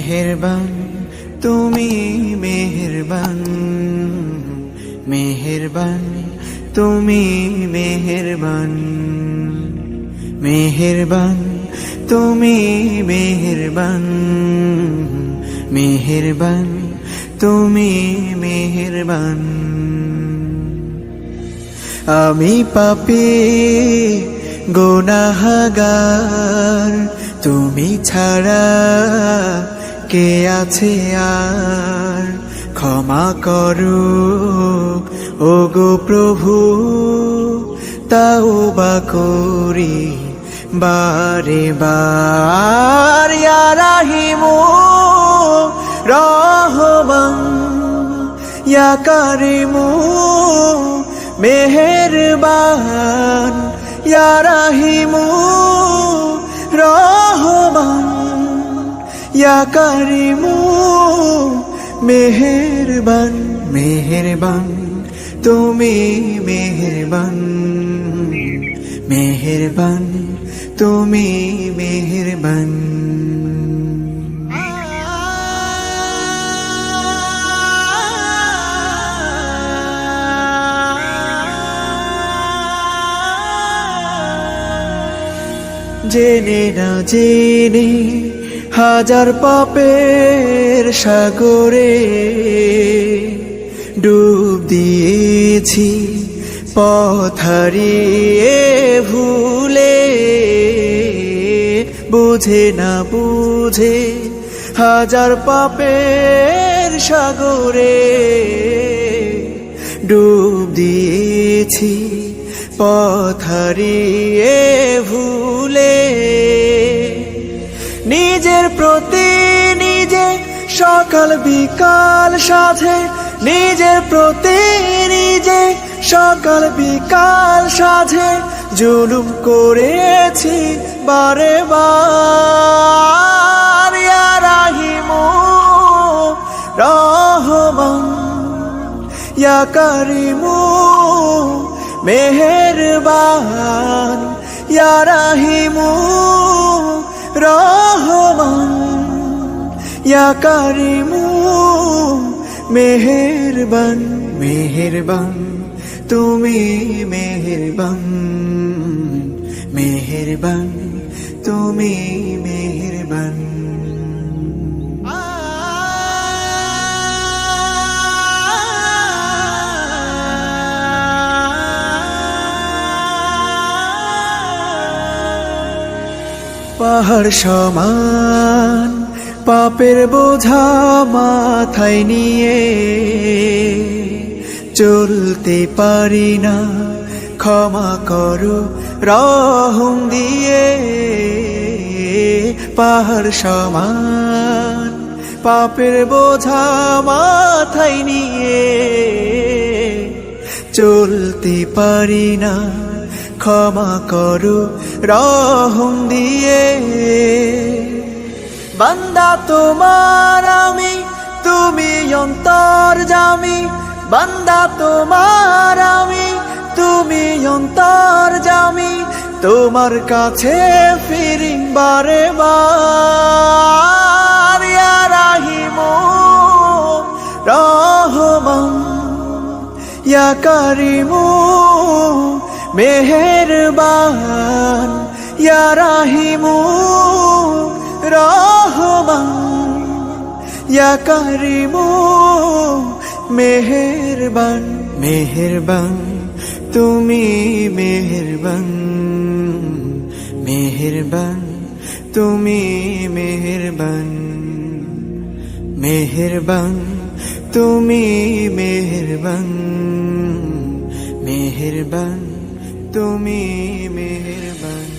মেহেরবান তুমি মেহেরবান, মেহেরবান তুমি মেহেরবান, মেহেরবান তুমি মেহেরবান, মেহেরবান তুমি মেহেরবান। আমি পাপী গুনাহগার, তুমি ছাড়া কে আছে আর? ক্ষমা করো ওগো প্রভু, তাওবা করি বারে বার। ইয়া রাহিমু রহমান, ইয়া কারিমু মেহেরবান, ইয়া রাহিমু রহমান, ইয়া কারিমু মেহেরবান। মেহেরবান তুমি মেহেরবান, মেহেরবান তুমি মেহেরবান। জেনে না জেনে হাজার পাপের সাগরে ডুব দিয়েছি, পথ হারিয়ে ভুলে। বুঝে না বুঝে হাজার পাপের সাগরে ডুব দিয়েছি, পথ হারিয়ে ভুলে। নিজের প্রতি নিজে সকাল বিকাল সাধে, নিজের প্রতি নিজে সকাল বিকাল সাধে জুলুম করেছি বারে বার। ইয়া রাহিমু রহমান, ইয়া কারিমু মেহেরবান, ইয়া রাহিমু রহমান, ইয়া কারিমু মেহেরবান। মেহেরবান তুমি মেহেরবান, মেহেরবান তুমি মেহেরবান। পাহাড় সমান পাপের বোঝা মাথায় নিয়ে চলতে পারি না, ক্ষমা করো রহম দিয়ে। পাহাড় সমান পাপের বোঝা মাথায় নিয়ে চলতে পারি না, ক্ষমা করো রহম দিয়ে। বান্দা তোমার আমি, তুমি অন্তর্যামী। বান্দা তোমার আমি, তুমি অন্তর্যামী। তোমার কাছে ফিরি বারে বার। ইয়া রাহিমু রহমান, ইয়া কারিমু মেহেরবান, ইয়া রাহিমু রহমান, ইয়া কারিমু মেহেরবান। মেহেরবান তুমি মেহেরবান, মেহেরবান তুমি মেহেরবান, মেহেরবান তুমি মেহেরবান, মেহেরবান তুমি মেহেরবান।